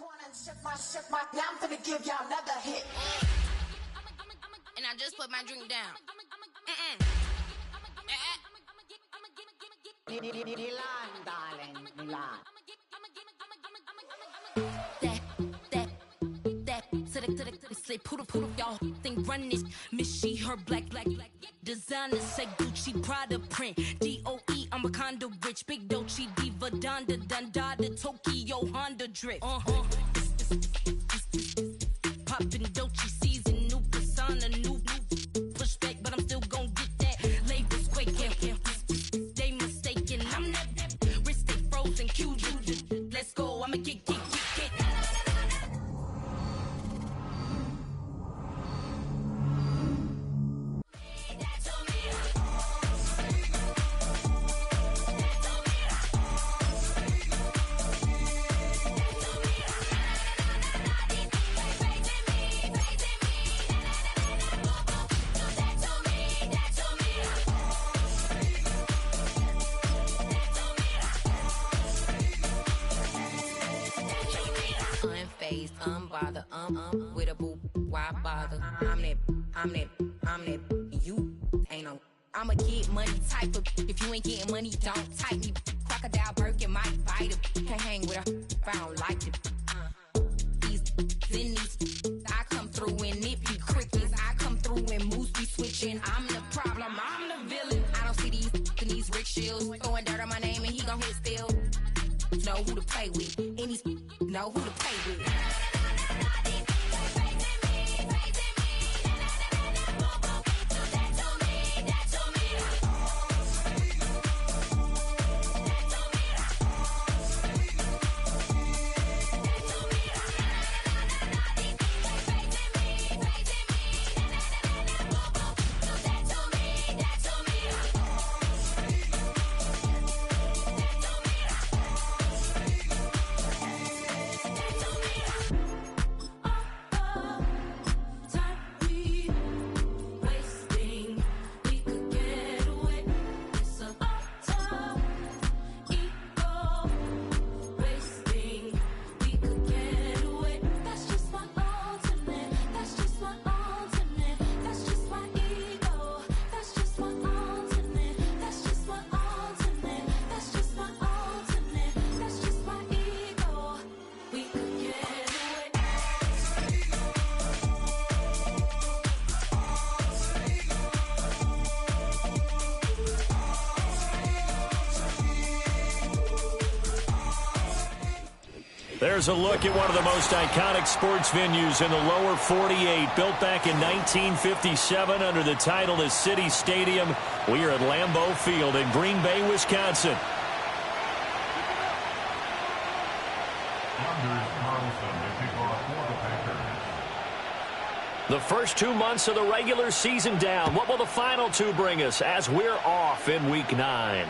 corner and sip my. Now I'm gonna give y'all another hit. And I just put my drink down. Milan, darling, Milan. Say poodle, y'all think run this. Miss she, her black. Designer say Gucci, Prada print. DOE, I'm a condo rich. Big Dolce, Diva, Donda, Dundada, Tokyo, Honda drip. Poppin' Dolce season, new persona, new pushback, but I'm still gon' get that. Labels quaking, they mistaken. I'm that wrist stay frozen, Q. Let's go, I'ma get. Unfazed, unbothered, with a boo, why bother? I'm that, you ain't no. I'ma get money type of. If you ain't getting money, don't type me. Crocodile Birkin might bite it. Can't hang with her if I don't like it. These, I come through in nippy crickets. I come through in moose be switching. I'm the problem, I'm the villain. I don't see these rickshaws throwing dirt on my name and he gon' hit still. Know who to play with, and these know who to play with. There's a look at one of the most iconic sports venues in the lower 48. Built back in 1957 under the title of City Stadium. We are at Lambeau Field in Green Bay, Wisconsin. The first 2 months of the regular season down. What will the final two bring us as we're off in Week 9?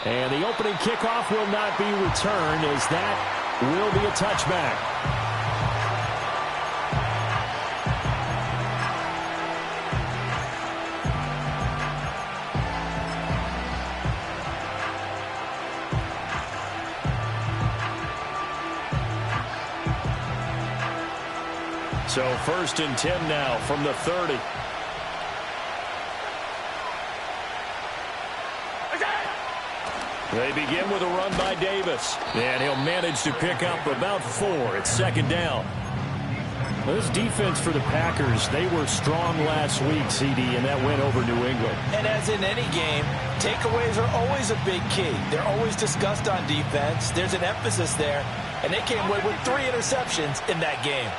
And the opening kickoff will not be returned, as that will be a touchback. So 1st and 10 now from the 30. They begin with a run by Davis. And he'll manage to pick up about 4 at 2nd down. This defense for the Packers, they were strong last week, CD, and that went over New England. And as in any game, takeaways are always a big key. They're always discussed on defense. There's an emphasis there. And they came away with 3 interceptions in that game.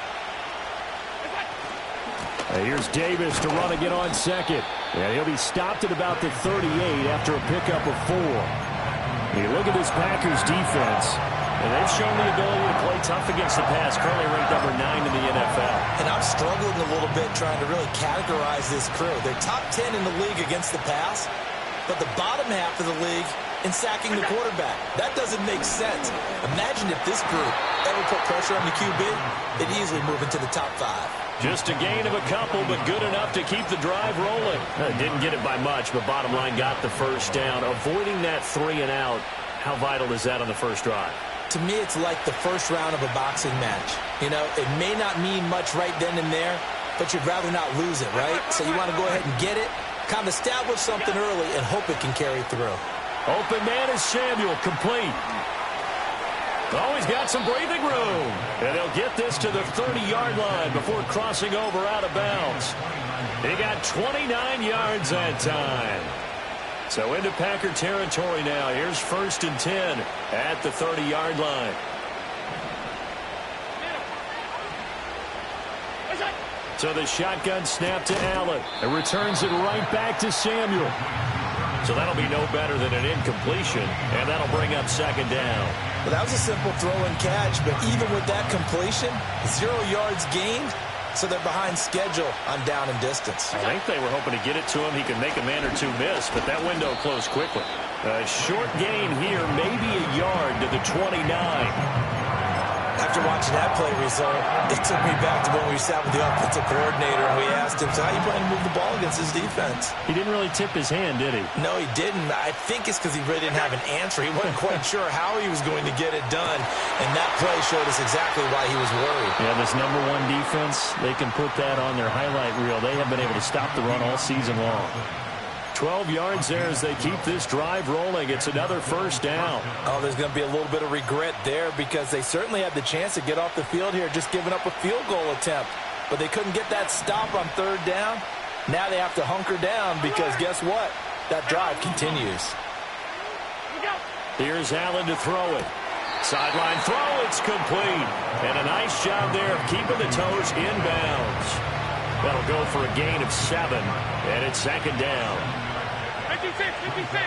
And here's Davis to run again on 2nd. And he'll be stopped at about the 38 after a pickup of 4. You look at this Packers defense, and they've shown the ability to play tough against the pass, currently ranked number 9 in the NFL. And I'm struggling a little bit trying to really categorize this crew. They're top 10 in the league against the pass, but the bottom half of the league in sacking the quarterback. That doesn't make sense. Imagine if this group ever put pressure on the QB, they'd easily move into the top 5. Just a gain of a couple, but good enough to keep the drive rolling. Didn't get it by much, but bottom line got the first down. Avoiding that 3 and out, how vital is that on the first drive? To me, it's like the first round of a boxing match. You know, it may not mean much right then and there, but you'd rather not lose it, right? So you want to go ahead and get it, kind of establish something early, and hope it can carry through. Open man is Samuel, complete. Oh, he's got some breathing room. And he'll get this to the 30-yard line before crossing over out of bounds. He got 29 yards that time. So into Packer territory now. Here's 1st and 10 at the 30-yard line. So the shotgun snap to Allen. It returns it right back to Samuel. So that'll be no better than an incompletion, and that'll bring up 2nd down. Well, that was a simple throw and catch, but even with that completion, 0 yards gained, so they're behind schedule on down and distance. I think they were hoping to get it to him. He could make a man or two miss, but that window closed quickly. A short gain here, maybe a yard to the 29. After watching that play result, it took me back to when we sat with the offensive coordinator and we asked him, so how are you planning to move the ball against his defense? He didn't really tip his hand, did he? No, he didn't. I think it's because he really didn't have an answer. He wasn't quite sure how he was going to get it done, and that play showed us exactly why he was worried. Yeah, this #1 defense, they can put that on their highlight reel. They have been able to stop the run all season long. 12 yards there as they keep this drive rolling. It's another 1st down. Oh, there's going to be a little bit of regret there because they certainly had the chance to get off the field here, just giving up a field goal attempt. But they couldn't get that stop on 3rd down. Now they have to hunker down because guess what? That drive continues. Here's Allen to throw it. Sideline throw, it's complete. And a nice job there of keeping the toes inbounds. That'll go for a gain of 7, and it's 2nd down. 56.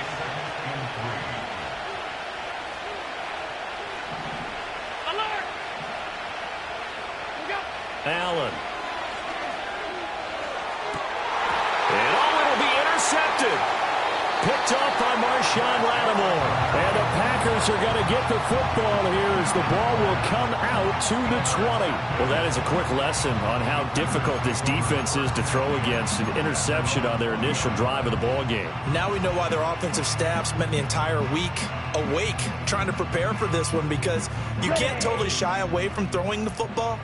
Alert! Allen. And it'll be intercepted. Picked off by Marshawn Lattimore. And the Packers are going to get the football here as the ball will come out to the 20. Well, that is a quick lesson on how difficult this defense is to throw against. An interception on their initial drive of the ball game. Now we know why their offensive staff spent the entire week awake trying to prepare for this one, because you can't totally shy away from throwing the football.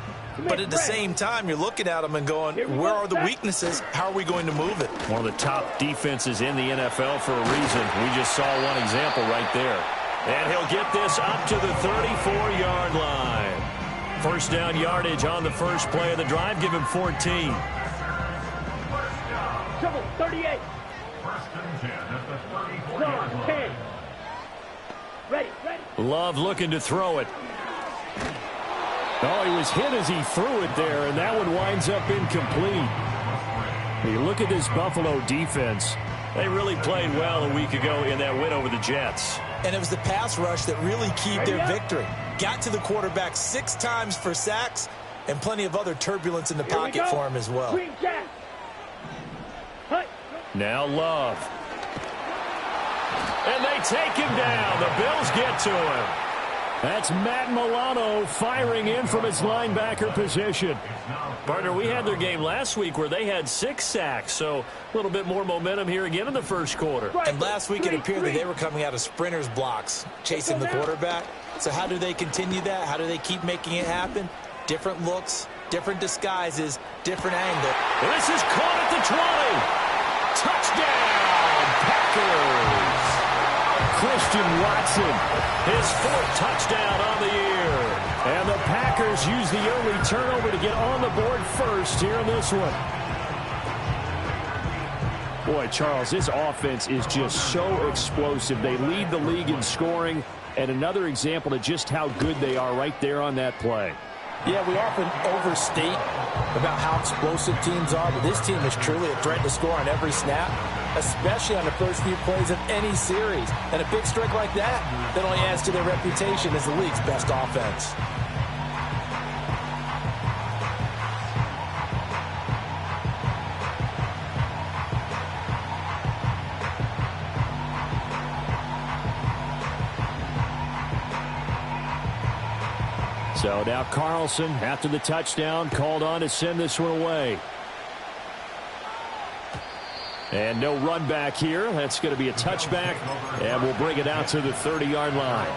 But at the same time, you're looking at them and going, where are the weaknesses? How are we going to move it? One of the top defenses in the NFL for a reason. We just saw one example right there. And he'll get this up to the 34-yard line. 1st down yardage on the first play of the drive. Give him 14. 38. 10. Ready. Love looking to throw it. Oh, he was hit as he threw it there, and that one winds up incomplete. You look at this Buffalo defense. They really played well a week ago in that win over the Jets. And it was the pass rush that really keyed their victory. Got to the quarterback 6 times for sacks, and plenty of other turbulence in the pocket for him as well. Now Love. And they take him down. The Bills get to him. That's Matt Milano firing in from his linebacker position. Partner, we had their game last week where they had 6 sacks, so a little bit more momentum here again in the first quarter. And last week it appeared that they were coming out of sprinters blocks, chasing the quarterback. So how do they continue that? How do they keep making it happen? Different looks, different disguises, different angle. This is caught at the 20. Touchdown, Packers. Christian Watson, his 4th touchdown on the year. And the Packers use the early turnover to get on the board first here in this one. Boy, Charles, this offense is just so explosive. They lead the league in scoring, and another example of just how good they are right there on that play. Yeah, we often overstate about how explosive teams are, but this team is truly a threat to score on every snap, especially on the first few plays of any series. And a big strike like that only adds to their reputation as the league's best offense. So now Carlson, after the touchdown, called on to send this one away. And no run back here. That's going to be a touchback, and we'll bring it out to the 30-yard line.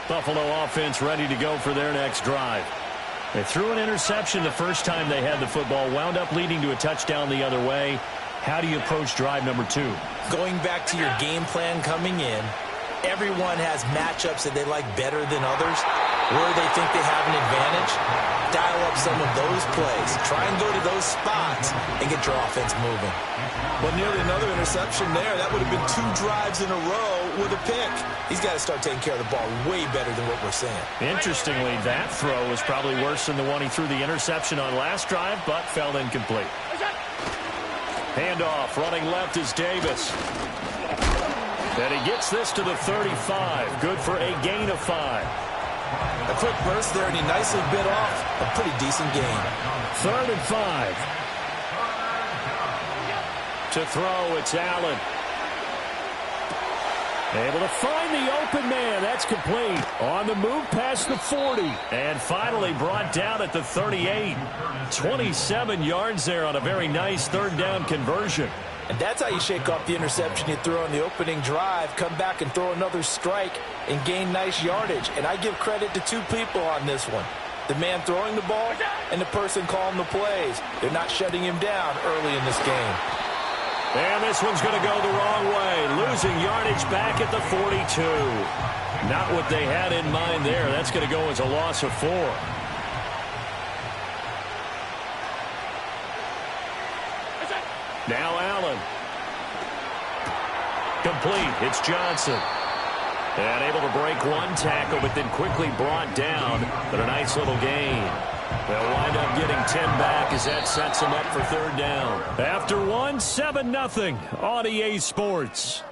Buffalo offense ready to go for their next drive. They threw an interception the first time they had the football, wound up leading to a touchdown the other way. How do you approach drive number 2? Going back to your game plan coming in, everyone has matchups that they like better than others. Where they think they have an advantage, dial up some of those plays. Try and go to those spots and get your offense moving. Well, nearly another interception there. That would have been 2 drives in a row with a pick. He's got to start taking care of the ball way better than what we're seeing. Interestingly, that throw was probably worse than the one he threw the interception on last drive, but fell incomplete. Handoff, running left is Davis. And he gets this to the 35. Good for a gain of 5. A quick burst there, and he nicely bit off a pretty decent gain. 3rd and 5. To throw, it's Allen. Able to find the open man. That's complete. On the move past the 40. And finally brought down at the 38. 27 yards there on a very nice 3rd down conversion. And that's how you shake off the interception you threw on the opening drive, come back and throw another strike and gain nice yardage. And I give credit to 2 people on this one. The man throwing the ball and the person calling the plays. They're not shutting him down early in this game. And this one's going to go the wrong way. Losing yardage back at the 42. Not what they had in mind there. That's going to go as a loss of 4. Now Allen. Complete. It's Johnson. And able to break one tackle, but then quickly brought down. But a nice little gain. They'll wind up getting 10 back as that sets them up for 3rd down. After 1, 7-0 on EA Sports.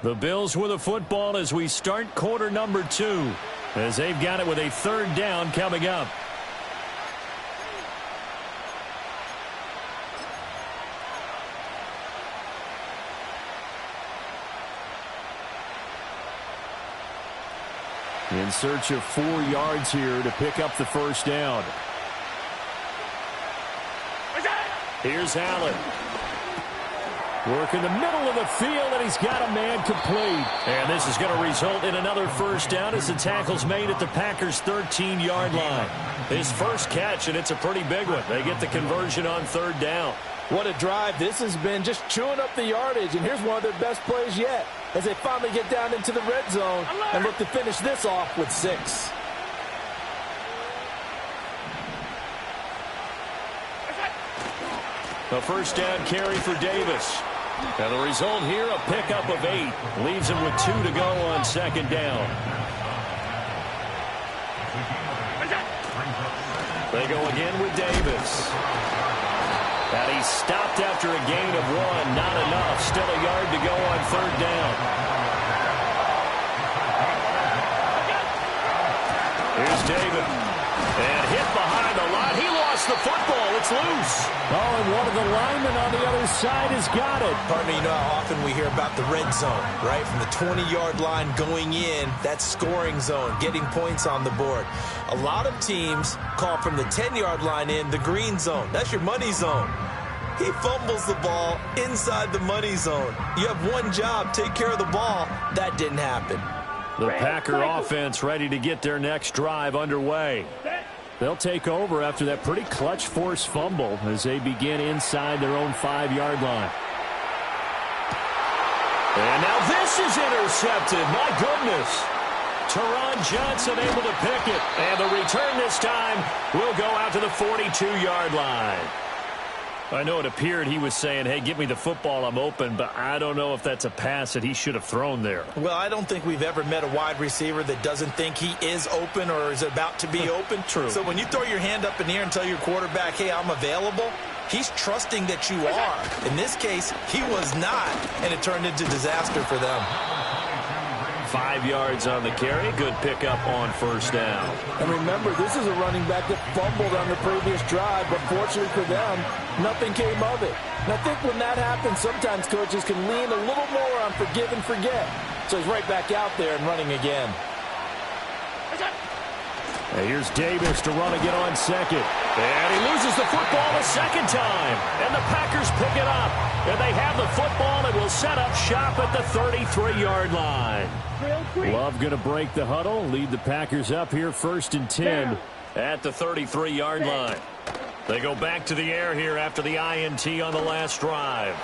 The Bills with the football as we start quarter number 2. As they've got it with a 3rd down coming up. In search of 4 yards here to pick up the 1st down. Here's Allen. Working the middle of the field, and he's got a man complete. And this is going to result in another 1st down as the tackle's made at the Packers' 13-yard line. His first catch, and it's a pretty big one. They get the conversion on 3rd down. What a drive this has been, just chewing up the yardage. And here's one of their best plays yet as they finally get down into the red zone and look to finish this off with 6. A 1st down carry for Davis. And the result here, a pickup of 8. Leaves him with 2 to go on 2nd down. They go again with Davis. And he's stopped after a gain of 1. Not enough. Still a yard to go on 3rd down. Here's David. And hit behind the line. He lost the football. It's loose. Oh, and one of the linemen on the other side has got it. Partner, you know how often we hear about the red zone, right? From the 20-yard line going in, that scoring zone, getting points on the board. A lot of teams call from the 10-yard line in the green zone. That's your money zone. He fumbles the ball inside the money zone. You have one job, take care of the ball. That didn't happen. The Packer offense ready to get their next drive underway. They'll take over after that pretty clutch forced fumble as they begin inside their own 5-yard line. And now this is intercepted. My goodness. Teron Johnson able to pick it. And the return this time will go out to the 42-yard line. I know it appeared he was saying, hey, give me the football, I'm open, but I don't know if that's a pass that he should have thrown there. Well, I don't think we've ever met a wide receiver that doesn't think he is open or is about to be open. True. So when you throw your hand up in the air and tell your quarterback, hey, I'm available, he's trusting that you are. In this case, he was not, and it turned into disaster for them. 5 yards on the carry. Good pickup on 1st down. And remember, this is a running back that fumbled on the previous drive, but fortunately for them, nothing came of it. And I think when that happens, sometimes coaches can lean a little more on forgive and forget. So he's right back out there and running again. And here's Davis to run again on second. And he loses the football a second time. And the Packers pick it up. And they have the football and will set up shop at the 33-yard line. Love going to break the huddle, lead the Packers up here 1st and 10 at the 33-yard line. They go back to the air here after the INT on the last drive.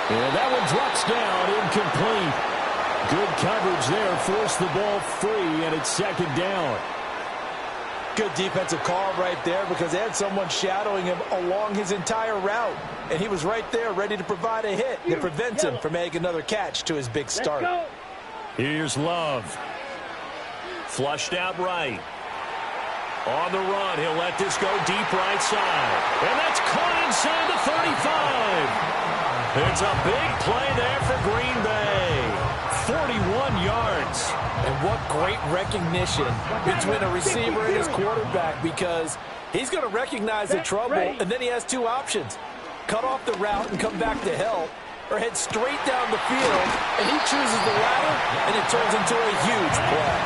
And that one drops down, incomplete. Good coverage there, forced the ball free, and it's 2nd down. Good defensive call right there because they had someone shadowing him along his entire route. And he was right there ready to provide a hit that prevents him from making another catch to his big start. Here's Love. Flushed out right. On the run, he'll let this go deep right side. And that's caught inside the 35. It's a big play there for Green Bay. 41 yards. And what great recognition between a receiver and his quarterback, because he's going to recognize the trouble, and then he has two options. Cut off the route and come back to help, or head straight down the field, and he chooses the latter, and it turns into a huge play.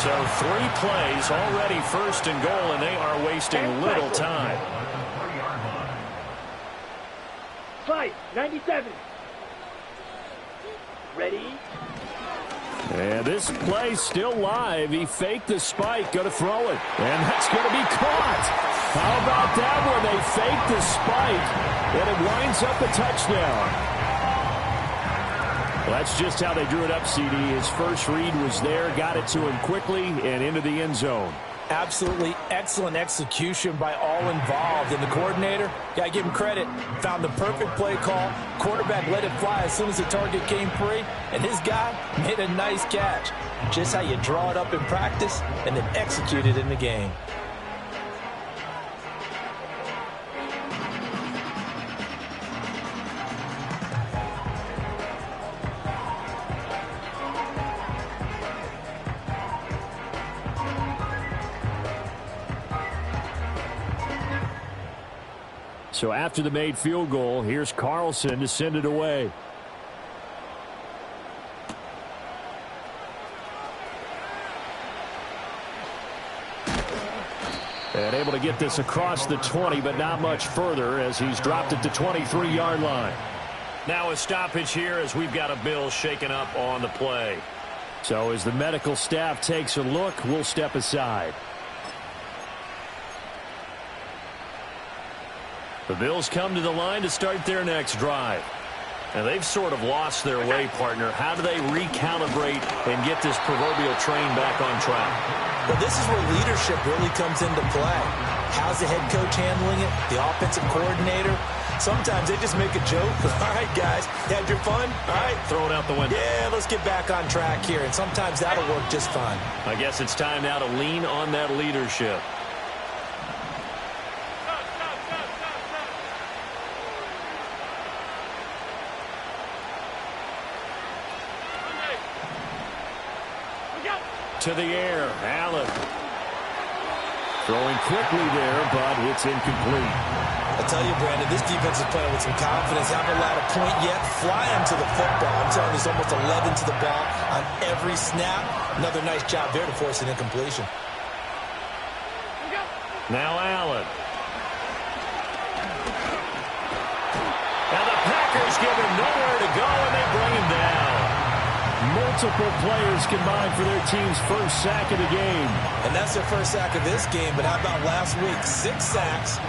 So 3 plays already 1st and goal, and they are wasting little time. 97. Ready? And this play's still live. He faked the spike, going to throw it. And that's going to be caught. How about that one? They faked the spike, and it winds up a touchdown. Well, that's just how they drew it up, CD. His first read was there, got it to him quickly, and into the end zone. Absolutely excellent execution by all involved. And the coordinator, got to give him credit, found the perfect play call. Quarterback let it fly as soon as the target came free. And his guy made a nice catch. Just how you draw it up in practice and then execute it in the game. So after the made field goal, here's Carlson to send it away. And able to get this across the 20, but not much further as he's dropped it to 23-yard line. Now a stoppage here as we've got a Bill shaken up on the play. So as the medical staff takes a look, we'll step aside. The Bills come to the line to start their next drive. And they've sort of lost their way, partner. How do they recalibrate and get this proverbial train back on track? Well, this is where leadership really comes into play. How's the head coach handling it? The offensive coordinator? Sometimes they just make a joke. All right, guys, you had your fun? All right. Throw it out the window. Yeah, let's get back on track here. And sometimes that'll work just fine. I guess it's time now to lean on that leadership. To the air, Allen. Throwing quickly there, but it's incomplete. I tell you, Brandon, this defense is playing with some confidence. Haven't allowed a point yet. Flying to the football. I'm telling you, there's almost 11 to the ball on every snap. Another nice job there to force an incompletion. Now Allen. And the Packers give him nowhere to go, and they bring him down. Multiple players combined for their team's first sack of the game. And that's their first sack of this game, but how about last week? 6 sacks,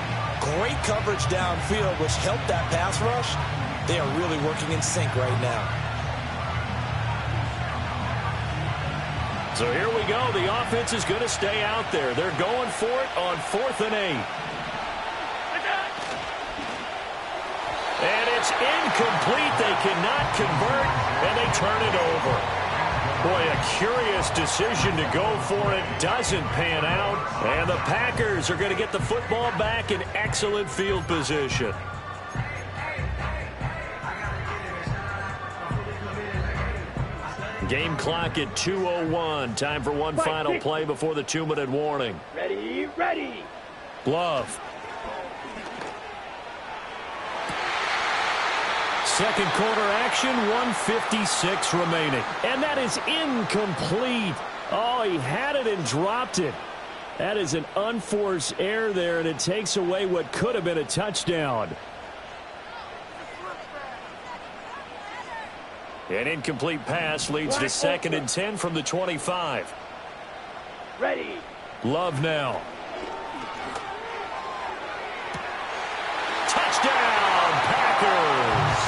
great coverage downfield, which helped that pass rush. They are really working in sync right now. So here we go. The offense is going to stay out there. They're going for it on 4th and 8. And it's incomplete. They cannot convert, and they turn it over. Boy, a curious decision to go for it. Doesn't pan out. And the Packers are going to get the football back in excellent field position. Game clock at 2:01. Time for one final play before the 2-minute warning. Ready, ready. Love. Second quarter action, 1:56 remaining. And that is incomplete. Oh, he had it and dropped it. That is an unforced error there, and it takes away what could have been a touchdown. An incomplete pass leads to 2nd and 10 from the 25. Ready. Love now. Touchdown, Packers.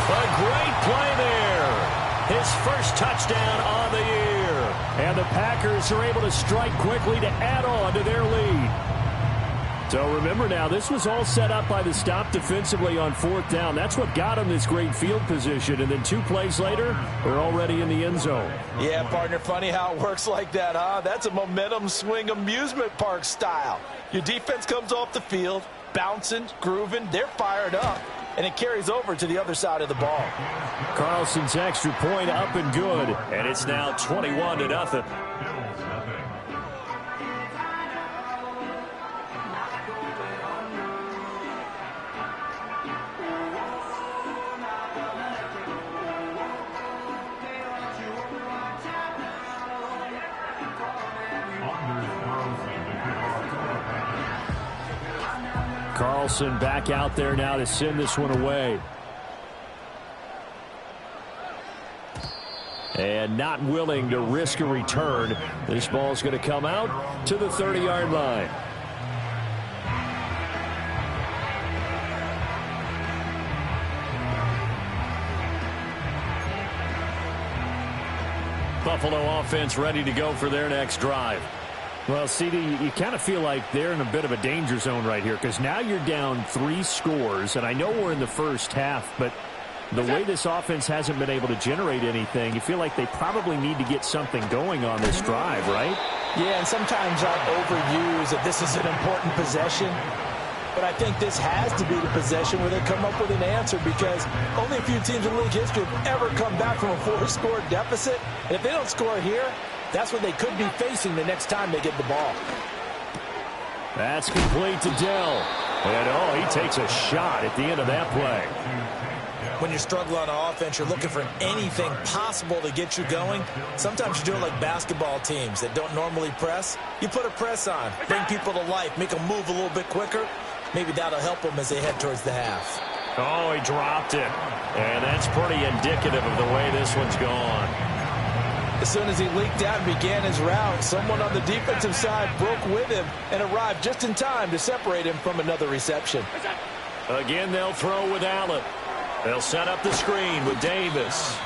A great play there. His first touchdown on the year. And the Packers are able to strike quickly to add on to their lead. So remember now, this was all set up by the stop defensively on 4th down. That's what got them this great field position. And then 2 plays later, they're already in the end zone. Yeah, partner, funny how it works like that, huh? That's a momentum swing amusement park style. Your defense comes off the field, bouncing, grooving, they're fired up, and it carries over to the other side of the ball. Carlson's extra point up and good, and it's now 21-0. Carlson back out there now to send this one away. And not willing to risk a return. This ball's going to come out to the 30-yard line. Buffalo offense ready to go for their next drive. Well, CD, you kind of feel like they're in a bit of a danger zone right here because now you're down 3 scores, and I know we're in the first half, but the way this offense hasn't been able to generate anything, you feel like they probably need to get something going on this drive, right? Yeah, and sometimes I overuse that this is an important possession, but I think this has to be the possession where they come up with an answer because only a few teams in league history have ever come back from a 4-score deficit, and if they don't score here, that's what they could be facing the next time they get the ball. That's complete to Dell. And, he takes a shot at the end of that play. When you struggle on offense, you're looking for anything possible to get you going. Sometimes you do it like basketball teams that don't normally press. You put a press on, bring people to life, make them move a little bit quicker. Maybe that'll help them as they head towards the half. Oh, he dropped it. And that's pretty indicative of the way this one's gone. As soon as he leaked out and began his route, someone on the defensive side broke with him and arrived just in time to separate him from another reception. Again, they'll throw with Allen. They'll set up the screen with Davis.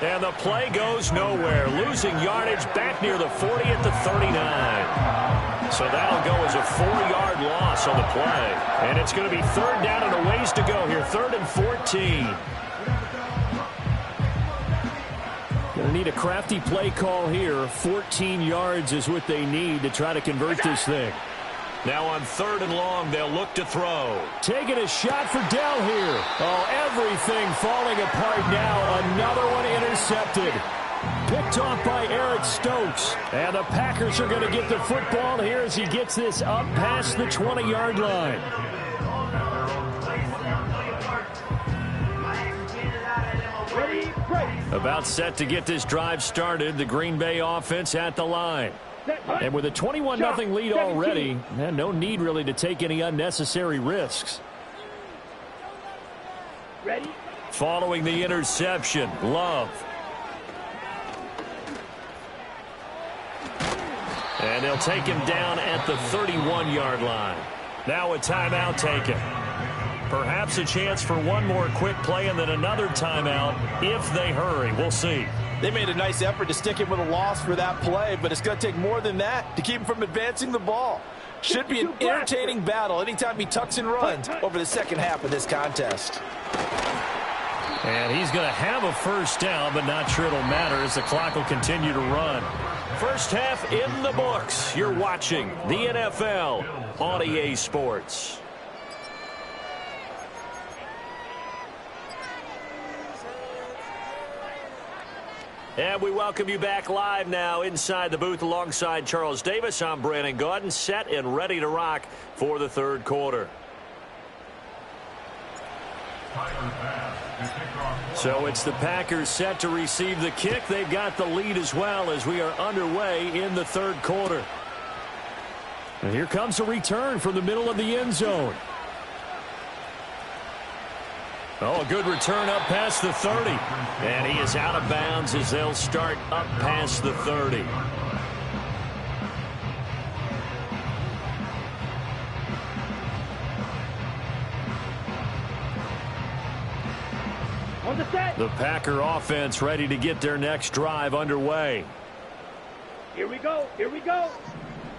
And the play goes nowhere. Losing yardage back near the 40 at the 39. So that'll go as a 4-yard loss on the play. And it's going to be 3rd down and a ways to go here. 3rd and 14. Going to need a crafty play call here. 14 yards is what they need to try to convert this thing. Now on 3rd and long, they'll look to throw. Taking a shot for Dell here. Oh, everything falling apart now. Another one intercepted. Picked off by Eric Stokes. And the Packers are going to get the football here as he gets this up past the 20-yard line. About set to get this drive started. The Green Bay offense at the line. And with a 21-0 lead already, no need really to take any unnecessary risks. Ready? Following the interception, Love. And they'll take him down at the 31-yard line. Now a timeout taken. Perhaps a chance for one more quick play and then another timeout if they hurry. We'll see. They made a nice effort to stick him with a loss for that play, but it's going to take more than that to keep him from advancing the ball. Should be an entertaining battle anytime he tucks and runs over the second half of this contest. And he's going to have a first down, but not sure it'll matter as the clock will continue to run. First half in the books. You're watching the NFL on EA Sports. And we welcome you back live now inside the booth alongside Charles Davis. I'm Brandon Gaudin, set and ready to rock for the third quarter. So it's the Packers set to receive the kick. They've got the lead as well as we are underway in the third quarter. And here comes a return from the middle of the end zone. Oh, a good return up past the 30. And he is out of bounds as they'll start up past the 30. On the set. The Packer offense ready to get their next drive underway. Here we go. Here we go.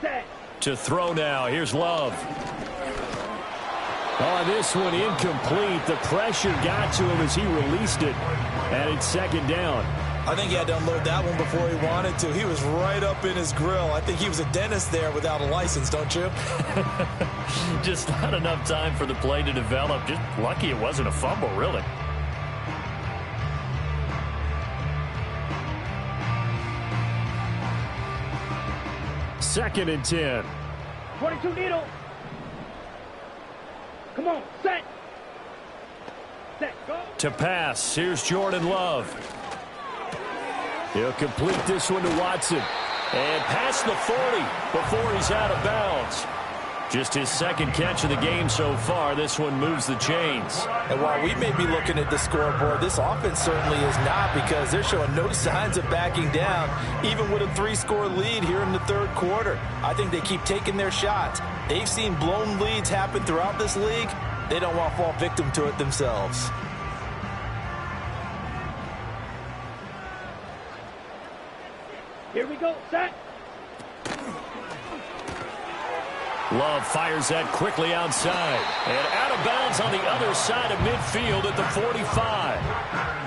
Set. To throw now. Here's Love. Oh, this one incomplete. The pressure got to him as he released it. And it's second down. I think he had to unload that one before he wanted to. He was right up in his grill. I think he was a dentist there without a license, don't you? Just not enough time for the play to develop. Just lucky it wasn't a fumble, really. Second and 10. 22 needle. Come on, set. Set, go. To pass, here's Jordan Love. He'll complete this one to Watson. And past the 40 before he's out of bounds. Just his second catch of the game so far. This one moves the chains. And while we may be looking at the scoreboard, this offense certainly is not, because they're showing no signs of backing down, even with a 3-score lead here in the third quarter. I think they keep taking their shots. They've seen blown leads happen throughout this league. They don't want to fall victim to it themselves. Here we go, set. Love fires that quickly outside. And out of bounds on the other side of midfield at the 45.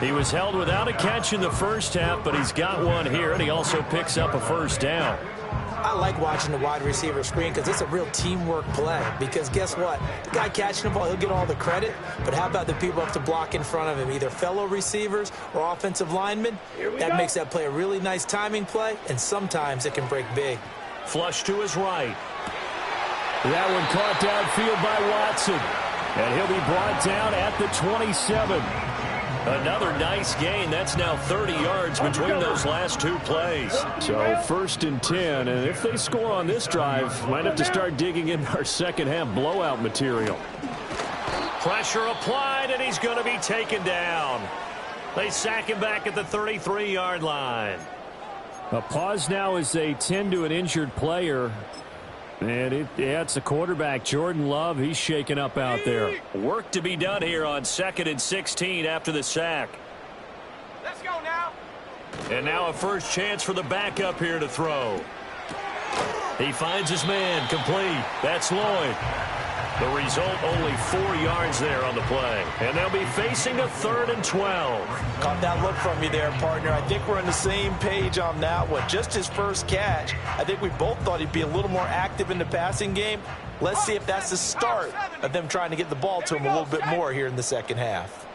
He was held without a catch in the first half, but he's got one here, and he also picks up a first down. I like watching the wide receiver screen because it's a real teamwork play. Because guess what? The guy catching the ball, he'll get all the credit. But how about the people up to block in front of him, either fellow receivers or offensive linemen? That makes that play a really nice timing play, and sometimes it can break big. Flush to his right. That one caught downfield by Watson. And he'll be brought down at the 27. Another nice gain. That's now 30 yards between those last two plays. So first and 10. And if they score on this drive, might have to start digging in our second half blowout material. Pressure applied, and he's going to be taken down. They sack him back at the 33-yard line. A pause now as they tend to an injured player. And it's a quarterback, Jordan Love. He's shaken up out there. Work to be done here on 2nd and 16 after the sack. Let's go now. And now a first chance for the backup here to throw. He finds his man, complete. That's Lloyd. The result, only 4 yards there on the play. And they'll be facing a 3rd and 12. Caught that look from you there, partner. I think we're on the same page on that one. Just his first catch. I think we both thought he'd be a little more active in the passing game. Let's see if that's the start of them trying to get the ball to him a little bit more here in the second half.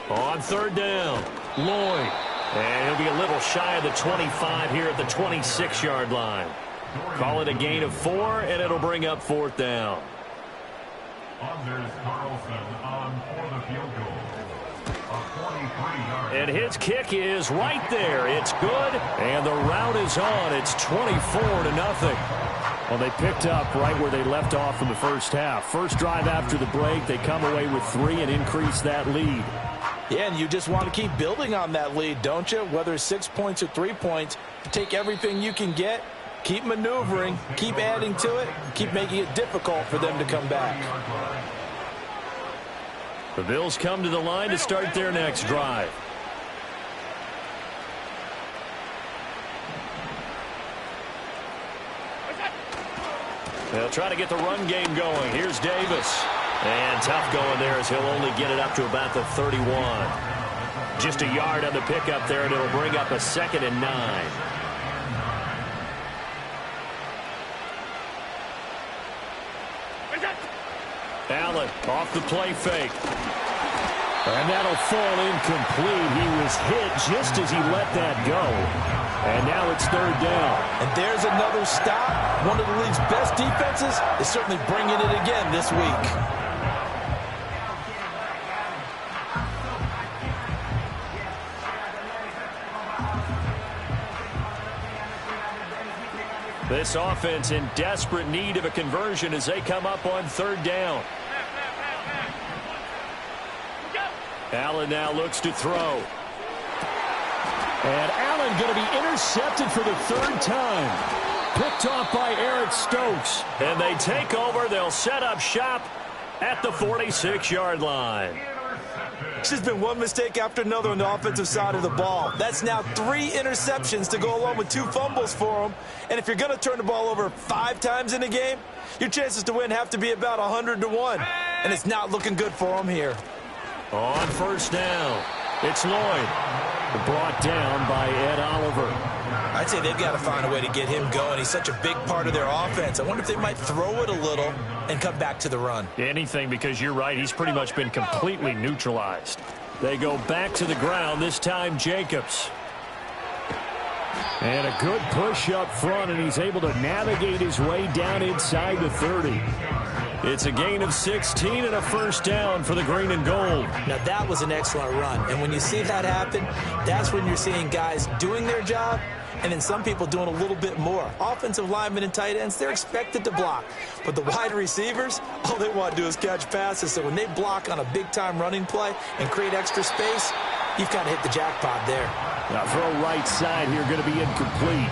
On 3rd down, Lloyd. And he'll be a little shy of the 25 here at the 26-yard line. Call it a gain of 4, and it'll bring up 4th down. And his kick is right there. It's good, and the route is on. It's 24-0. Well, they picked up right where they left off in the first half. First drive after the break, they come away with 3 and increase that lead. Yeah, and you just want to keep building on that lead, don't you? Whether it's 6 points or 3 points, take everything you can get. Keep maneuvering, keep adding to it, keep making it difficult for them to come back. The Bills come to the line to start their next drive. They'll try to get the run game going. Here's Davis. And tough going there as he'll only get it up to about the 31. Just a yard on the pickup there, and it'll bring up a 2nd and 9. Allen off the play fake. And that'll fall incomplete. He was hit just as he let that go. And now it's 3rd down. And there's another stop. One of the league's best defenses is certainly bringing it again this week. This offense in desperate need of a conversion as they come up on third down. Allen now looks to throw. And Allen going to be intercepted for the third time. Picked off by Eric Stokes. And they take over. They'll set up shop at the 46-yard line. It's just been one mistake after another on the offensive side of the ball. That's now 3 interceptions to go along with 2 fumbles for them. And if you're going to turn the ball over 5 times in a game, your chances to win have to be about 100-1. And it's not looking good for them here. On first down, it's Lloyd. Brought down by Ed Oliver. I'd say they've got to find a way to get him going. He's such a big part of their offense. I wonder if they might throw it a little and come back to the run. Anything, because you're right. He's pretty much been completely neutralized. They go back to the ground, this time Jacobs. And a good push up front, and he's able to navigate his way down inside the 30. It's a gain of 16 and a first down for the green and gold. Now, that was an excellent run. And when you see that happen, that's when you're seeing guys doing their job and then some people doing a little bit more. Offensive linemen and tight ends, they're expected to block. But the wide receivers, all they want to do is catch passes. So when they block on a big-time running play and create extra space, you've kind of hit the jackpot there. Now, throw right side here, going to be incomplete.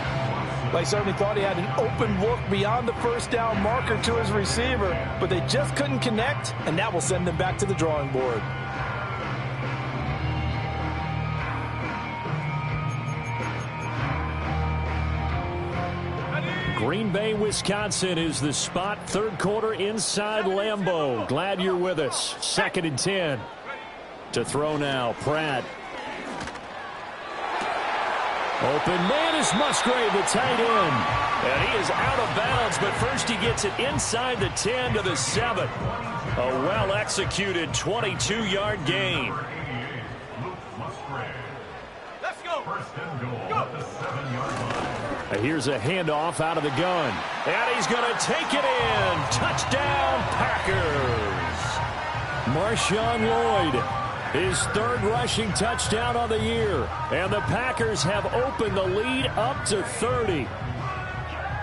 They certainly thought he had an open look beyond the first down marker to his receiver, but they just couldn't connect, and that will send them back to the drawing board. Green Bay, Wisconsin is the spot. Third quarter inside Lambeau. Glad you're with us. 2nd and 10. To throw now, Pratt. Open man is Musgrave, the tight end. And he is out of bounds, but first he gets it inside the 10 to the 7. A well-executed 22-yard gain. Let's go. Go. Here's a handoff out of the gun. And he's going to take it in. Touchdown, Packers. Marshawn Lloyd. His 3rd rushing touchdown of the year. And the Packers have opened the lead up to 30.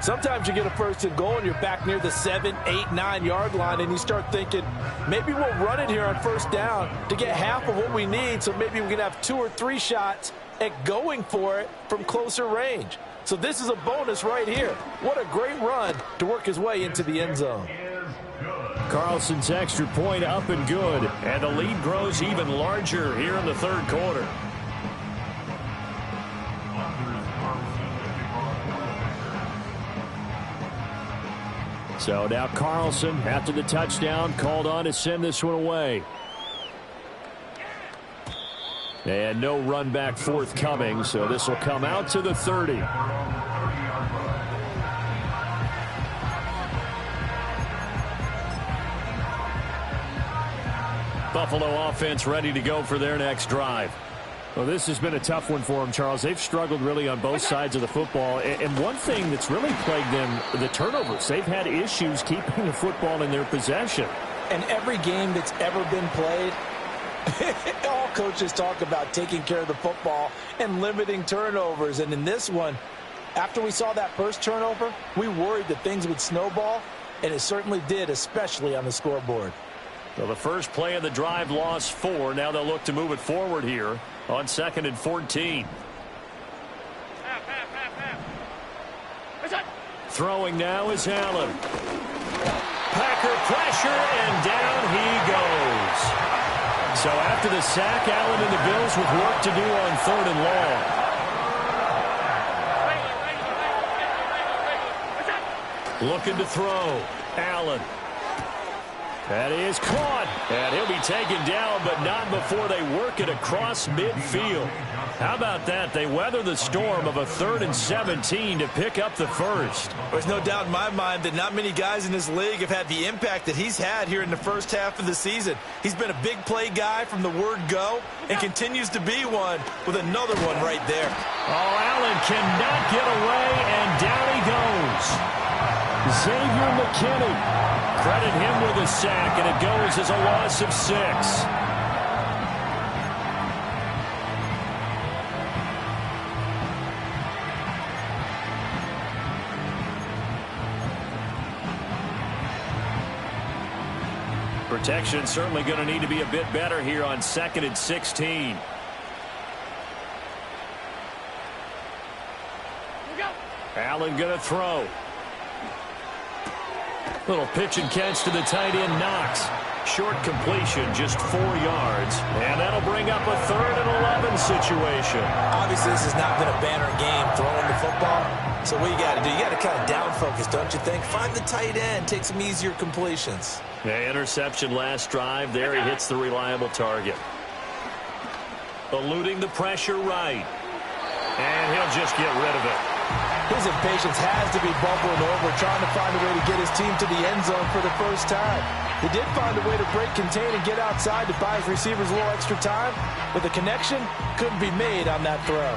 Sometimes you get a first and goal and you're back near the 7, 8, 9-yard line and you start thinking, maybe we'll run it here on first down to get half of what we need, so maybe we can have 2 or 3 shots at going for it from closer range. So this is a bonus right here. What a great run to work his way into the end zone. Carlson's extra point up and good. And the lead grows even larger here in the third quarter. So now Carlson, after the touchdown, called on to send this one away. And no run back forthcoming, so this will come out to the 30. Buffalo offense ready to go for their next drive. Well, this has been a tough one for them, Charles. They've struggled really on both sides of the football. And one thing that's really plagued them, the turnovers. They've had issues keeping the football in their possession. And every game that's ever been played, all coaches talk about taking care of the football and limiting turnovers. And in this one, after we saw that first turnover, we worried that things would snowball, and it certainly did, especially on the scoreboard. So the first play of the drive lost 4. Now they'll look to move it forward here on 2nd and 14. Throwing now is Allen. Packer pressure, and down he goes. So after the sack, Allen and the Bills with work to do on 3rd and long. Looking to throw. Allen. That is caught. And he'll be taken down, but not before they work it across midfield. How about that? They weather the storm of a 3rd and 17 to pick up the first. There's no doubt in my mind that not many guys in this league have had the impact that he's had here in the first half of the season. He's been a big play guy from the word go and continues to be one with another one right there. Oh, Allen cannot get away, and down he goes. Xavier McKinney. Credit him with a sack, and it goes as a loss of 6. Protection certainly going to need to be a bit better here on 2nd and 16. Allen going to throw. Little pitch and catch to the tight end, Knox. Short completion, just 4 yards. And that'll bring up a 3rd and 11 situation. Obviously, this has not been a banner game throwing the football. So what you got to do, you got to kind of down focus, don't you think? Find the tight end, take some easier completions. Yeah, interception last drive. There he hits the reliable target. Eluding the pressure right. And he'll just get rid of it. His impatience has to be bubbling over, trying to find a way to get his team to the end zone for the first time. He did find a way to break, contain, and get outside to buy his receivers a little extra time, but the connection couldn't be made on that throw.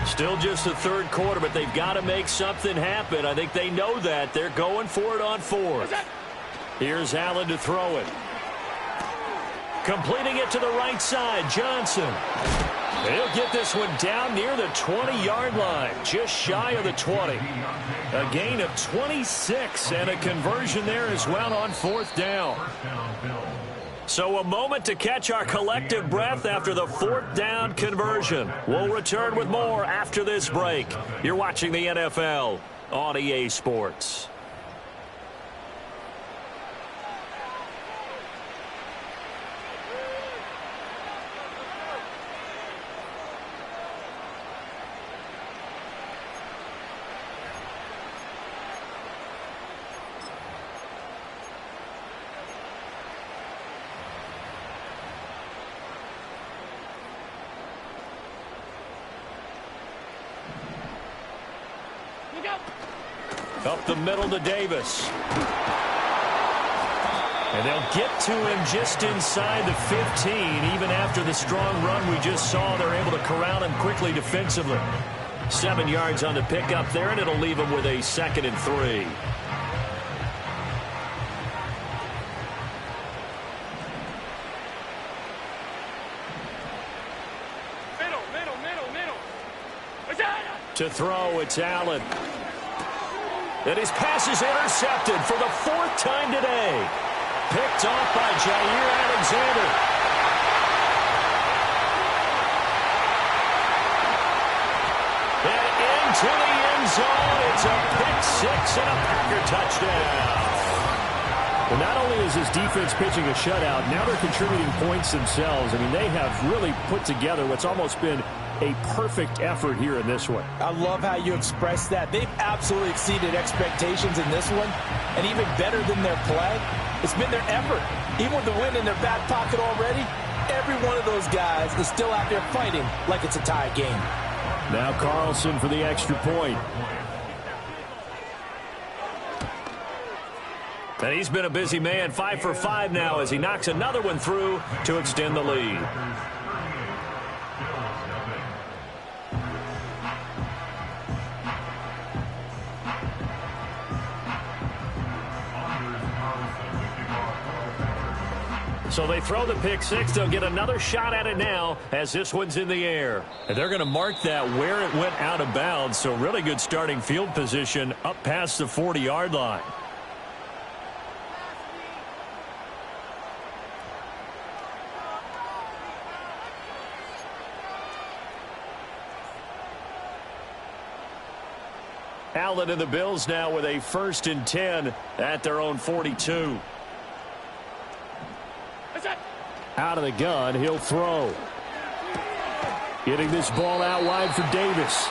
Still just the 3rd quarter, but they've got to make something happen. I think they know that. They're going for it on 4th. Here's Allen to throw it. Completing it to the right side, Johnson. He'll get this one down near the 20-yard line, just shy of the 20. A gain of 26 and a conversion there as well on 4th down. So a moment to catch our collective breath after the 4th down conversion. We'll return with more after this break. You're watching the NFL on EA Sports. Up the middle to Davis. And they'll get to him just inside the 15. Even after the strong run we just saw, they're able to corral him quickly defensively. 7 yards on the pickup there, and it'll leave him with a 2nd and 3. To throw, it's Allen. And his pass is intercepted for the 4th time today. Picked off by Jair Alexander. And into the end zone. It's a pick 6 and a Packer touchdown. Well, not only is his defense pitching a shutout, now they're contributing points themselves. I mean, they have really put together what's almost been a perfect effort here in this one. I love how you express that. They've absolutely exceeded expectations in this one, and even better than their play, it's been their effort. Even with the win in their back pocket already, every one of those guys is still out there fighting like it's a tie game. Now Carlson for the extra point. And he's been a busy man, 5 for 5 now as he knocks another one through to extend the lead. So they throw the pick 6. They'll get another shot at it now as this one's in the air. And they're going to mark that where it went out of bounds. So really good starting field position up past the 40-yard line. Allen and the Bills now with a 1st and 10 at their own 42. Out of the gun, he'll throw. Getting this ball out wide for Davis.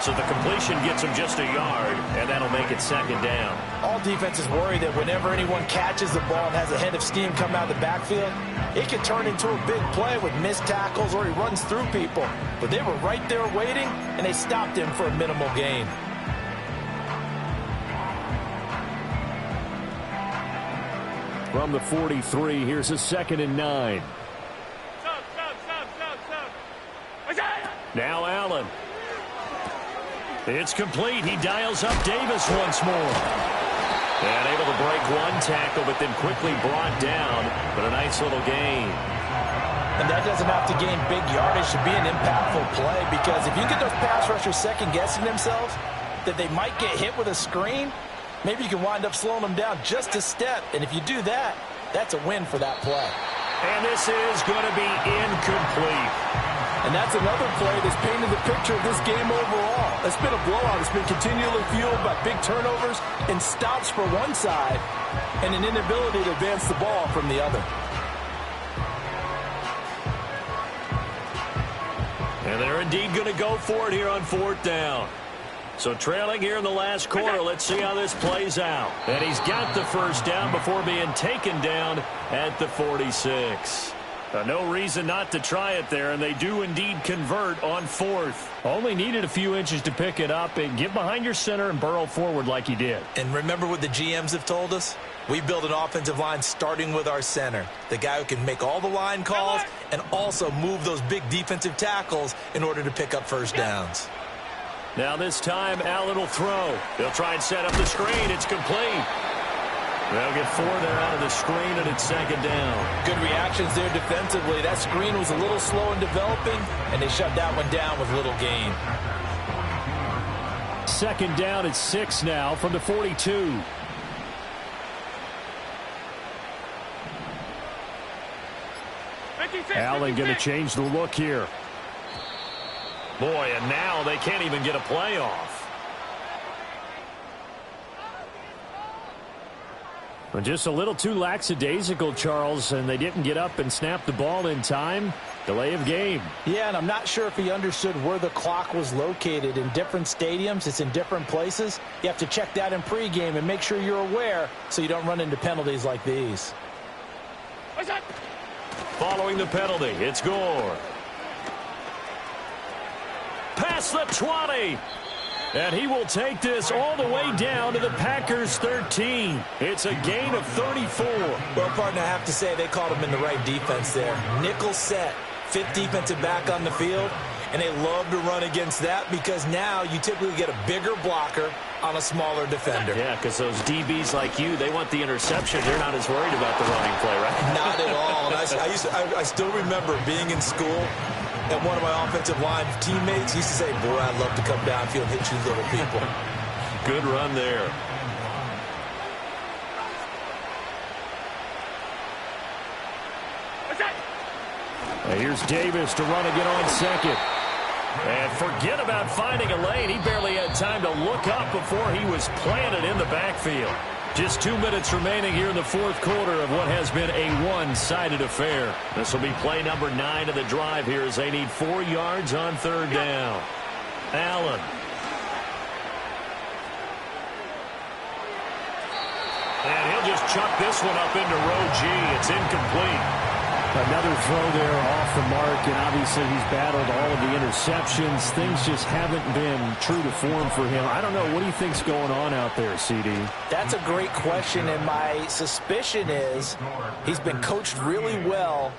So the completion gets him just a yard, and that'll make it 2nd down. All defenses worry that whenever anyone catches the ball and has a head of steam come out of the backfield, it can turn into a big play with missed tackles or he runs through people. But they were right there waiting, and they stopped him for a minimal gain. From the 43, here's a 2nd and 9. Now Allen. It's complete. He dials up Davis once more. And able to break one tackle, but then quickly brought down. But a nice little gain. And that doesn't have to gain big yardage to be an impactful play, because if you get those pass rushers second-guessing themselves, that they might get hit with a screen, maybe you can wind up slowing them down just a step. And if you do that, that's a win for that play. And this is going to be incomplete. And that's another play that's painted the picture of this game overall. It's been a blowout. It's been continually fueled by big turnovers and stops for one side and an inability to advance the ball from the other. And they're indeed going to go for it here on 4th down. So trailing here in the last quarter, let's see how this plays out. And he's got the first down before being taken down at the 46. No reason not to try it there, and they do indeed convert on 4th. Only needed a few inches to pick it up, and get behind your center and burrow forward like he did. And remember what the GMs have told us? We build an offensive line starting with our center, the guy who can make all the line calls and also move those big defensive tackles in order to pick up first downs. Now this time, Allen will throw. They'll try and set up the screen. It's complete. They'll get 4 there out of the screen, and it's 2nd down. Good reactions there defensively. That screen was a little slow in developing, and they shut that one down with little gain. 2nd down at 6 now from the 42. Allen going to change the look here. Boy, and now they can't even get a play off. Well, just a little too lackadaisical, Charles, and they didn't get up and snap the ball in time. Delay of game. Yeah, and I'm not sure if he understood where the clock was located. In different stadiums, it's in different places. You have to check that in pregame and make sure you're aware so you don't run into penalties like these. Following the penalty, it's Gore. Past the 20. And he will take this all the way down to the Packers 13. It's a gain of 34. Well, partner, I have to say they called him in the right defense there. Nickel set, 5th defensive back on the field, and they love to run against that because now you typically get a bigger blocker on a smaller defender. Yeah, because those DBs like you, they want the interception. They're not as worried about the running play, right? Not at all. And I still remember being in school, and one of my offensive line teammates used to say, boy, I'd love to come downfield and hit you little people. Good run there. And here's Davis to run again on 2nd. And forget about finding a lane. He barely had time to look up before he was planted in the backfield. Just 2 minutes remaining here in the 4th quarter of what has been a one-sided affair. This will be play number 9 of the drive here as they need 4 yards on 3rd down. Allen. And he'll just chuck this one up into row G. It's incomplete. Another throw there off the mark, and obviously he's battled all of the interceptions. Things just haven't been true to form for him. I don't know. What do you think's going on out there, CD? That's a great question, and my suspicion is he's been coached really well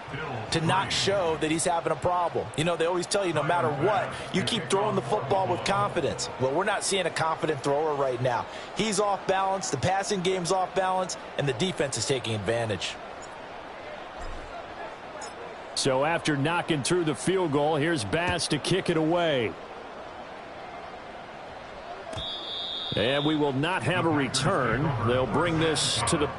to not show that he's having a problem. You know, they always tell you no matter what, you keep throwing the football with confidence. Well, we're not seeing a confident thrower right now. He's off balance, the passing game's off balance, and the defense is taking advantage. So after knocking through the field goal, here's Bass to kick it away. And we will not have a return. They'll bring this to the